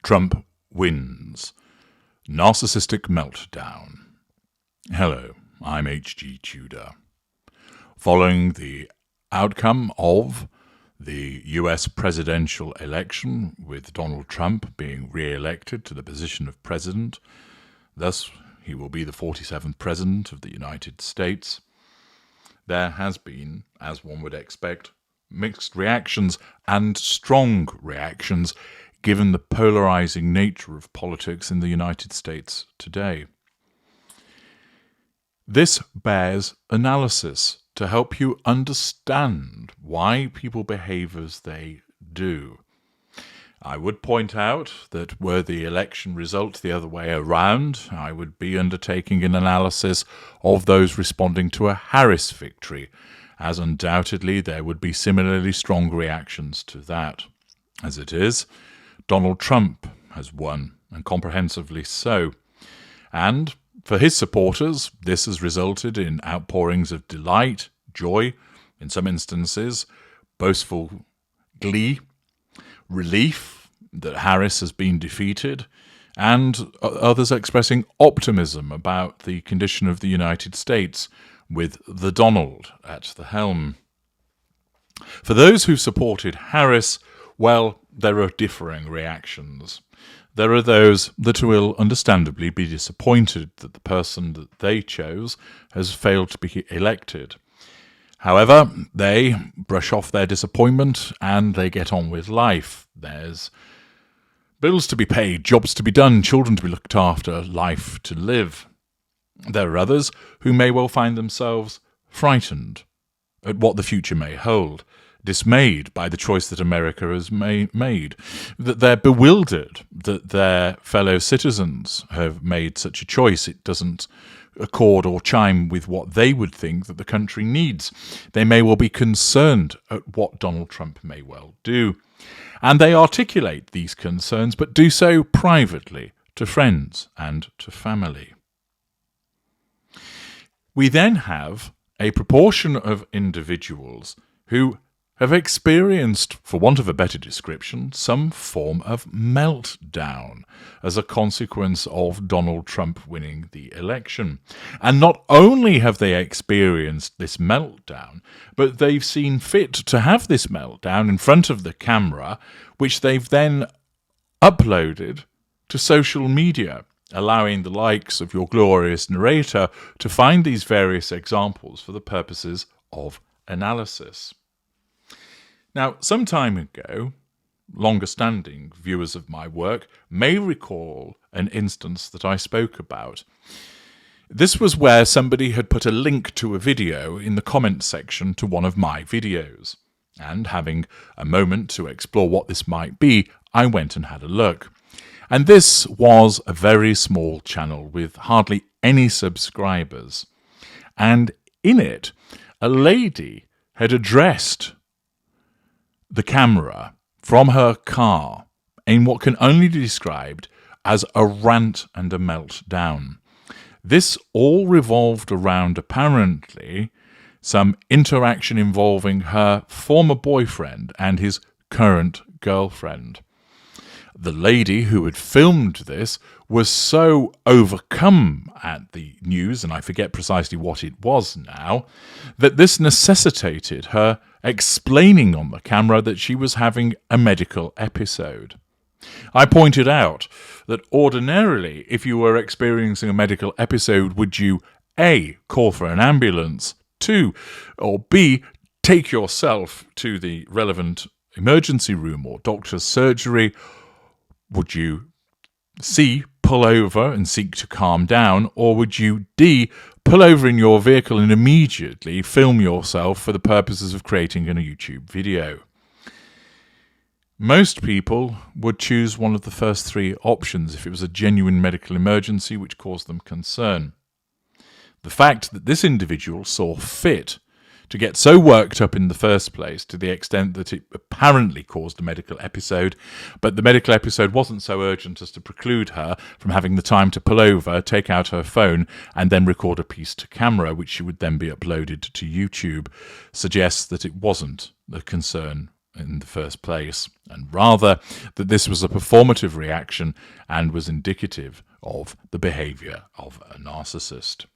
Trump wins. Narcissistic Meltdown. Hello, I'm HG Tudor. Following the outcome of the US presidential election, with Donald Trump being re-elected to the position of president, thus he will be the 47th president of the United States, there has been, as one would expect, mixed reactions and strong reactions given the polarizing nature of politics in the United States today. This bears analysis to help you understand why people behave as they do. I would point out that were the election result the other way around, I would be undertaking an analysis of those responding to a Harris victory, as undoubtedly there would be similarly strong reactions to that. As it is, Donald Trump has won, and comprehensively so. And for his supporters, this has resulted in outpourings of delight, joy, in some instances, boastful glee, relief that Harris has been defeated, and others expressing optimism about the condition of the United States with the Donald at the helm. For those who supported Harris, well, there are differing reactions. There are those that will understandably be disappointed that the person that they chose has failed to be elected. However, they brush off their disappointment and they get on with life. There's bills to be paid, jobs to be done, children to be looked after, life to live. There are others who may well find themselves frightened at what the future may hold, dismayed by the choice that America has made, that they're bewildered that their fellow citizens have made such a choice. It doesn't accord or chime with what they would think that the country needs. They may well be concerned at what Donald Trump may well do. And they articulate these concerns, but do so privately to friends and to family. We then have a proportion of individuals who have experienced, for want of a better description, some form of meltdown as a consequence of Donald Trump winning the election. And not only have they experienced this meltdown, but they've seen fit to have this meltdown in front of the camera, which they've then uploaded to social media, allowing the likes of your glorious narrator to find these various examples for the purposes of analysis. Now, some time ago, longer-standing viewers of my work may recall an instance that I spoke about. This was where somebody had put a link to a video in the comment section to one of my videos. And having a moment to explore what this might be, I went and had a look. And this was a very small channel with hardly any subscribers. And in it, a lady had addressed the camera from her car in what can only be described as a rant and a meltdown. This all revolved around, apparently, some interaction involving her former boyfriend and his current girlfriend. The lady who had filmed this was so overcome at the news, and I forget precisely what it was now, that this necessitated her explaining on the camera that she was having a medical episode. I pointed out that ordinarily, if you were experiencing a medical episode, would you A, call for an ambulance, 2, or B, take yourself to the relevant emergency room or doctor's surgery? Would you C, pull over and seek to calm down, or would you D, pull over in your vehicle and immediately film yourself for the purposes of creating a YouTube video? Most people would choose one of the first three options if it was a genuine medical emergency which caused them concern. The fact that this individual saw fit to get so worked up in the first place to the extent that it apparently caused a medical episode, but the medical episode wasn't so urgent as to preclude her from having the time to pull over, take out her phone, and then record a piece to camera, which would then be uploaded to YouTube, suggests that it wasn't the concern in the first place, and rather that this was a performative reaction and was indicative of the behavior of a narcissist.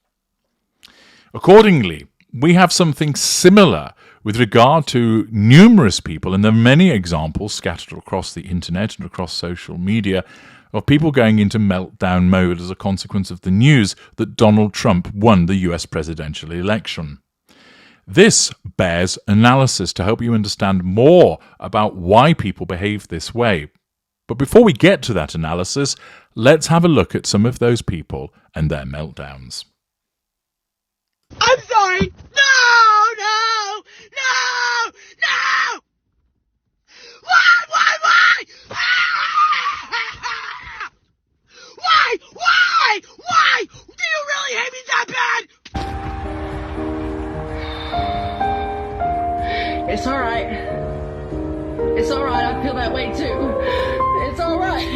Accordingly, we have something similar with regard to numerous people, and there are many examples scattered across the internet and across social media of people going into meltdown mode as a consequence of the news that Donald Trump won the US presidential election. This bears analysis to help you understand more about why people behave this way. But before we get to that analysis, let's have a look at some of those people and their meltdowns. I'm sorry! No! No! No! No! Why? Why? Do you really hate me that bad? It's alright. It's alright, I feel that way too. It's alright.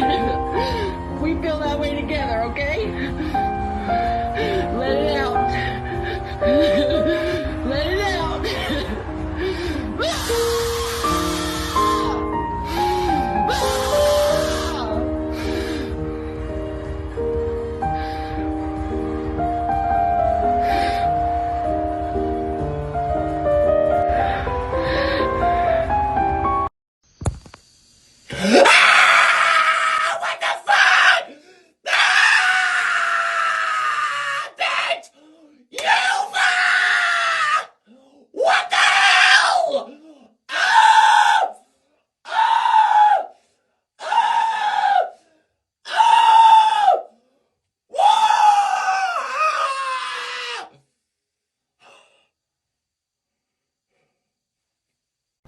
We feel that way together, okay? Let it out. Let it out.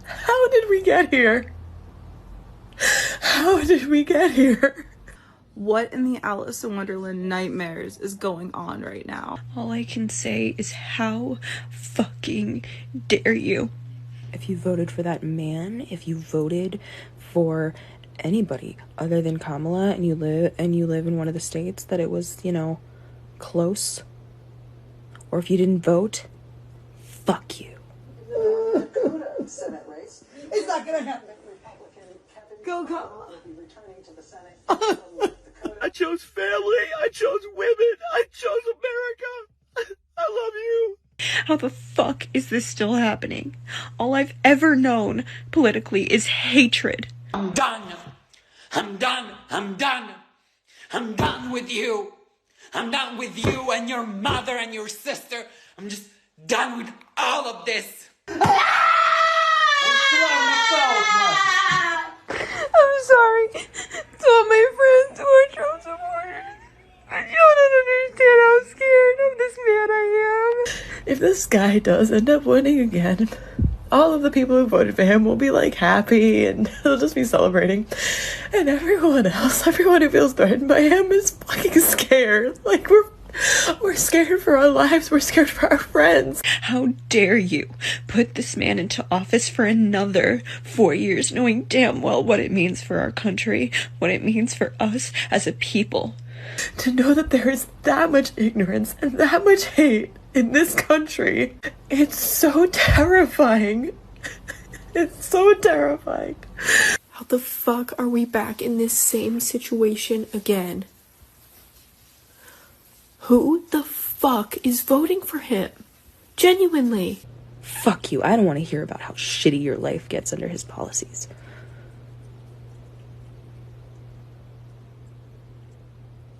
How did we get here? How did we get here? What in the Alice in Wonderland nightmares is going on right now? All I can say is how fucking dare you? If you voted for that man, if you voted for anybody other than Kamala and you live in one of the states that it was, close, or if you didn't vote, fuck you. Senate race. It's not gonna happen. Go, Kamala. I chose family. I chose women. I chose America. I love you. How the fuck is this still happening? All I've ever known politically is hatred. I'm done. I'm done. I'm done. I'm done with you. I'm done with you and your mother and your sister. I'm just done with all of this. I'm sorry to all my friends who are Trump supporters. But you don't understand how scared of this man I am. If this guy does end up winning again, all of the people who voted for him will be like happy and they'll just be celebrating. And everyone else, everyone who feels threatened by him is fucking scared. Like we're scared for our lives. We're scared for our friends. How dare you put this man into office for another 4 years, knowing damn well what it means for our country, what it means for us as a people. To know that there is that much ignorance and that much hate in this country, it's so terrifying. It's so terrifying. How the fuck are we back in this same situation again? Who the fuck is voting for him? Genuinely. Fuck you. I don't want to hear about how shitty your life gets under his policies.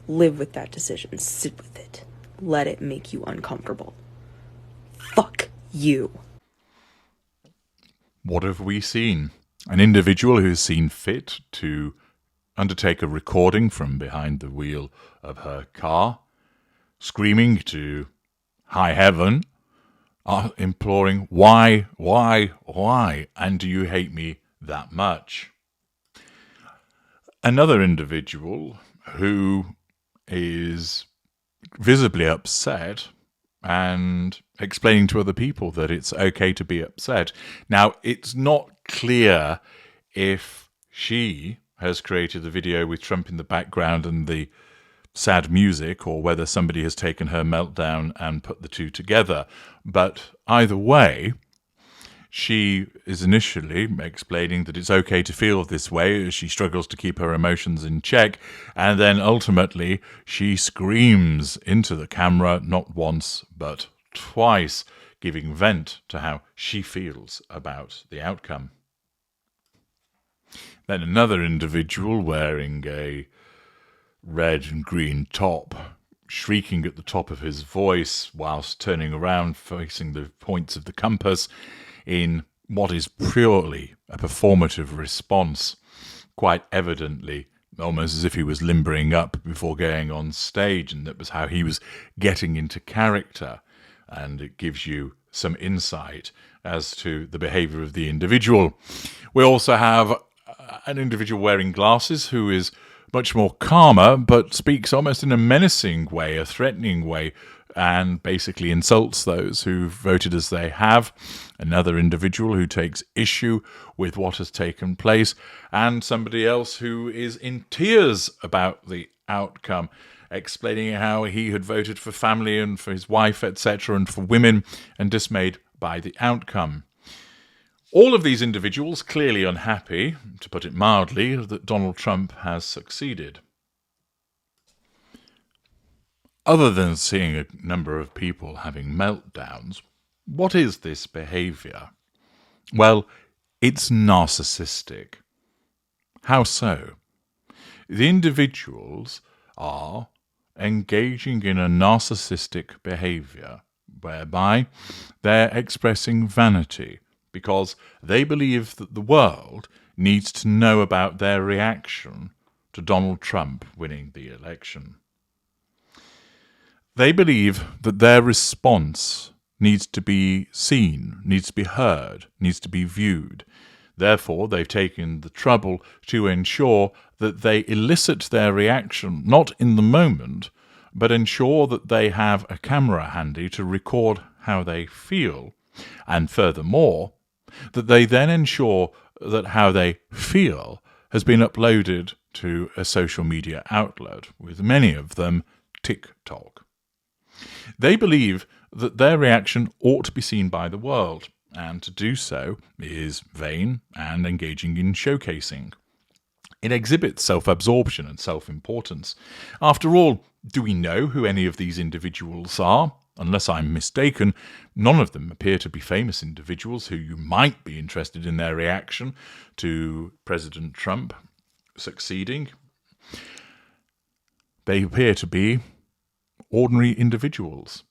Live with that decision. Sit with it. Let it make you uncomfortable. Fuck you. What have we seen? An individual who's seen fit to undertake a recording from behind the wheel of her car, screaming to high heaven, imploring, why, and do you hate me that much? Another individual who is visibly upset and explaining to other people that it's okay to be upset. Now, it's not clear if she has created the video with Trump in the background and the sad music, or whether somebody has taken her meltdown and put the two together. But either way, She is initially explaining that it's okay to feel this way as she struggles to keep her emotions in check, and then ultimately she screams into the camera not once but twice, giving vent to how she feels about the outcome. Then another individual wearing a red and green top, shrieking at the top of his voice whilst turning around facing the points of the compass in what is purely a performative response, quite evidently almost as if he was limbering up before going on stage, and that was how he was getting into character. And it gives you some insight as to the behaviour of the individual. We also have an individual wearing glasses who is much more calmer, but speaks almost in a menacing way, a threatening way, and basically insults those who voted as they have. Another individual who takes issue with what has taken place, and somebody else who is in tears about the outcome, explaining how he had voted for family and for his wife, etc., and for women, and dismayed by the outcome. All of these individuals clearly unhappy, to put it mildly, that Donald Trump has succeeded. Other than seeing a number of people having meltdowns, what is this behaviour? Well, it's narcissistic. How so? The individuals are engaging in a narcissistic behaviour whereby they're expressing vanity because they believe that the world needs to know about their reaction to Donald Trump winning the election. They believe that their response needs to be seen, needs to be heard, needs to be viewed. Therefore, they've taken the trouble to ensure that they elicit their reaction, not in the moment, but ensure that they have a camera handy to record how they feel. And furthermore, that they then ensure that how they feel has been uploaded to a social media outlet, with many of them TikTok. They believe that their reaction ought to be seen by the world, and to do so is vain and engaging in showcasing. It exhibits self-absorption and self-importance. After all, do we know who any of these individuals are? Unless I'm mistaken, none of them appear to be famous individuals who you might be interested in their reaction to President Trump succeeding. They appear to be ordinary individuals.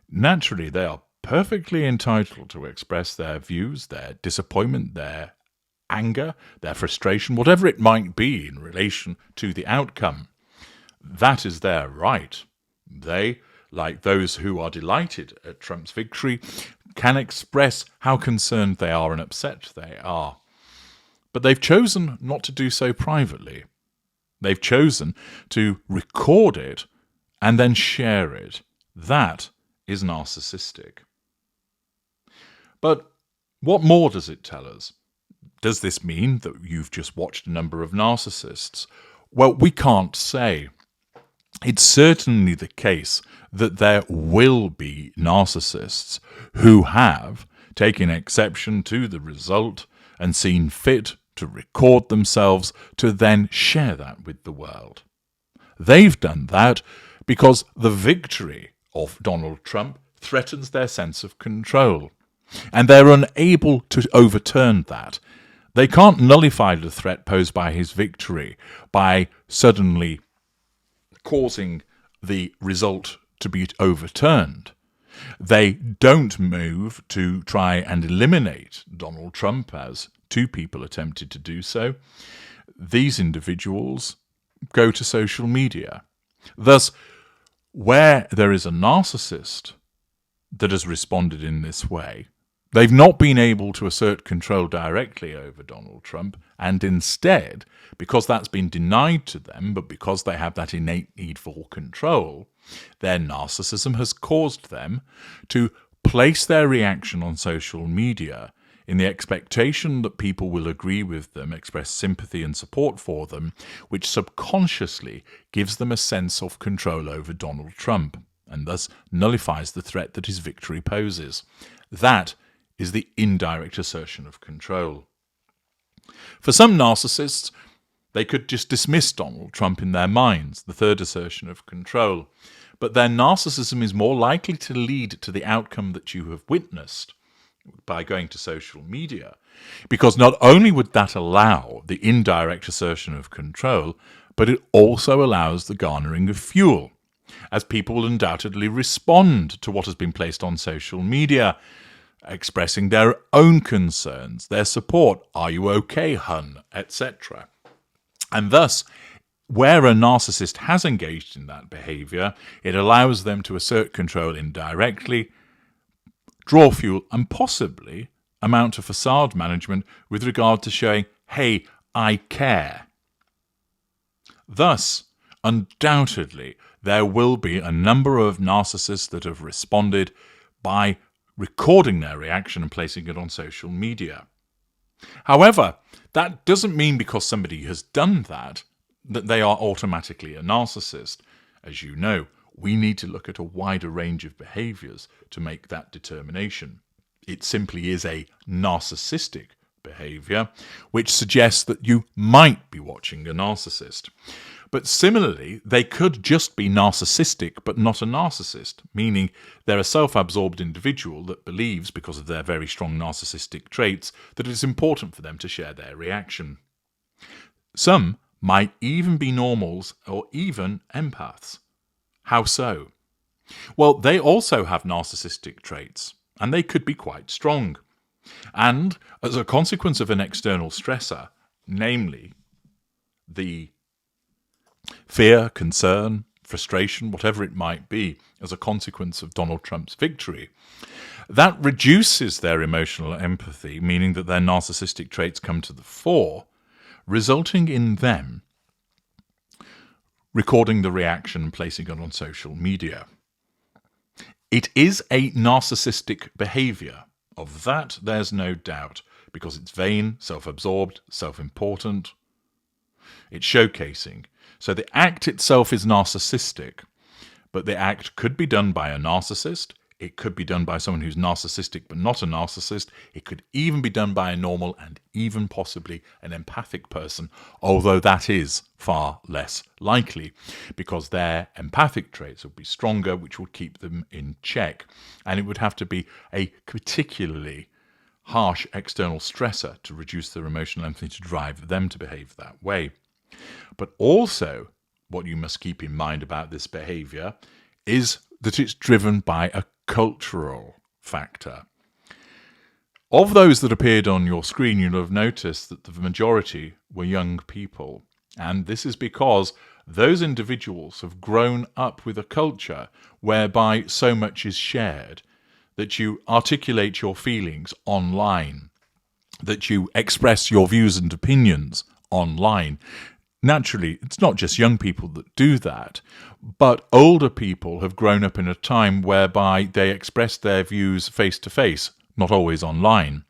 Naturally, they are perfectly entitled to express their views, their disappointment, their anger, their frustration, whatever it might be in relation to the outcome. That is their right. They, like those who are delighted at Trump's victory, can express how concerned they are and upset they are. But they've chosen not to do so privately. They've chosen to record it and then share it. That is narcissistic. But what more does it tell us? Does this mean that you've just watched a number of narcissists? Well, we can't say. It's certainly the case that there will be narcissists who have taken exception to the result and seen fit to record themselves to then share that with the world. They've done that because the victory of Donald Trump threatens their sense of control, and they're unable to overturn that. They can't nullify the threat posed by his victory by suddenly causing the result to be overturned. They don't move to try and eliminate Donald Trump, as two people attempted to do so. These individuals go to social media. Thus, where there is a narcissist that has responded in this way, they've not been able to assert control directly over Donald Trump, and instead, because that's been denied to them, but because they have that innate need for control, their narcissism has caused them to place their reaction on social media in the expectation that people will agree with them, express sympathy and support for them, which subconsciously gives them a sense of control over Donald Trump, and thus nullifies the threat that his victory poses. That is the indirect assertion of control. For some narcissists, they could just dismiss Donald Trump in their minds, the third assertion of control. But their narcissism is more likely to lead to the outcome that you have witnessed by going to social media, because not only would that allow the indirect assertion of control, but it also allows the garnering of fuel, as people will undoubtedly respond to what has been placed on social media, expressing their own concerns, their support, "Are you okay, hun?" etc. And thus, where a narcissist has engaged in that behavior, it allows them to assert control indirectly, draw fuel, and possibly amount to facade management with regard to showing, "Hey, I care." Thus, undoubtedly, there will be a number of narcissists that have responded by recording their reaction and placing it on social media. However, that doesn't mean because somebody has done that they are automatically a narcissist. As you know, we need to look at a wider range of behaviors to make that determination. It simply is a narcissistic behavior, which suggests that you might be watching a narcissist. But similarly, they could just be narcissistic but not a narcissist, meaning they're a self-absorbed individual that believes, because of their very strong narcissistic traits, that it's important for them to share their reaction. Some might even be normals or even empaths. How so? Well, they also have narcissistic traits, and they could be quite strong. And as a consequence of an external stressor, namely the fear, concern, frustration, whatever it might be, as a consequence of Donald Trump's victory, that reduces their emotional empathy, meaning that their narcissistic traits come to the fore, resulting in them recording the reaction and placing it on social media. It is a narcissistic behavior. Of that, there's no doubt, because it's vain, self-absorbed, self-important. It's showcasing. So the act itself is narcissistic, but the act could be done by a narcissist. It could be done by someone who's narcissistic but not a narcissist. It could even be done by a normal and even possibly an empathic person, although that is far less likely because their empathic traits would be stronger, which would keep them in check. And it would have to be a particularly harsh external stressor to reduce their emotional empathy to drive them to behave that way. But also, what you must keep in mind about this behavior is that it's driven by a cultural factor. Of those that appeared on your screen, you'll have noticed that the majority were young people. And this is because those individuals have grown up with a culture whereby so much is shared, that you articulate your feelings online, that you express your views and opinions online. Naturally, it's not just young people that do that, but older people have grown up in a time whereby they express their views face-to-face, not always online.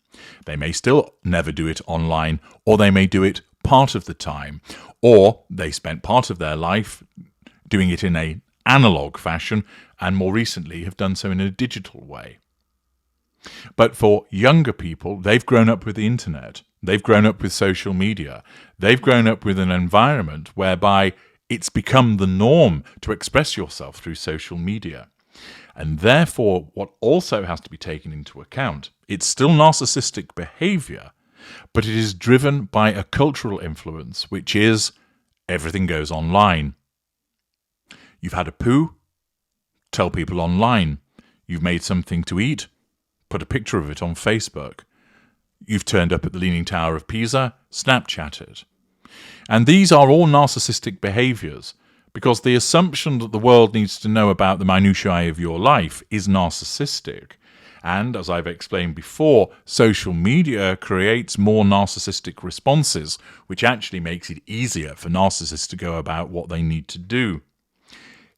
They may still never do it online, or they may do it part of the time, or they spent part of their life doing it in an analog fashion, and more recently have done so in a digital way. But for younger people, they've grown up with the internet. They've grown up with social media. They've grown up with an environment whereby it's become the norm to express yourself through social media. And therefore, what also has to be taken into account, it's still narcissistic behavior, but it is driven by a cultural influence, which is everything goes online. You've had a poo? Tell people online. You've made something to eat? Put a picture of it on Facebook. You've turned up at the Leaning Tower of Pisa? Snapchat it. And these are all narcissistic behaviors, because the assumption that the world needs to know about the minutiae of your life is narcissistic. And, as I've explained before, social media creates more narcissistic responses, which actually makes it easier for narcissists to go about what they need to do.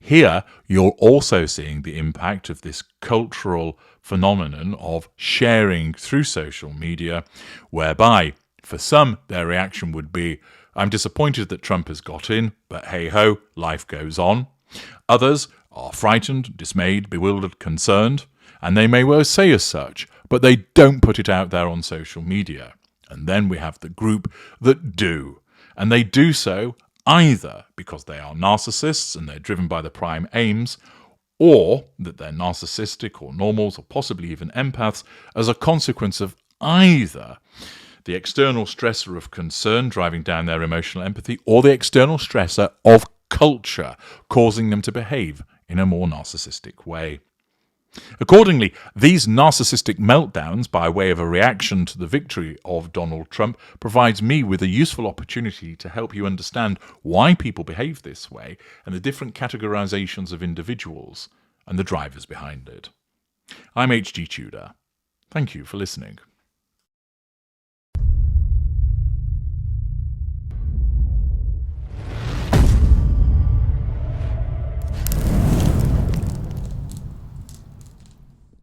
Here, you're also seeing the impact of this cultural phenomenon of sharing through social media, whereby, for some, their reaction would be, "I'm disappointed that Trump has got in, but hey-ho, life goes on." Others are frightened, dismayed, bewildered, concerned, and they may well say as such, but they don't put it out there on social media. And then we have the group that do. And they do so either because they are narcissists and they're driven by the prime aims, or that they're narcissistic or normals or possibly even empaths as a consequence of either the external stressor of concern driving down their emotional empathy or the external stressor of culture causing them to behave in a more narcissistic way. Accordingly, these narcissistic meltdowns, by way of a reaction to the victory of Donald Trump, provides me with a useful opportunity to help you understand why people behave this way and the different categorizations of individuals and the drivers behind it. I'm HG Tudor. Thank you for listening.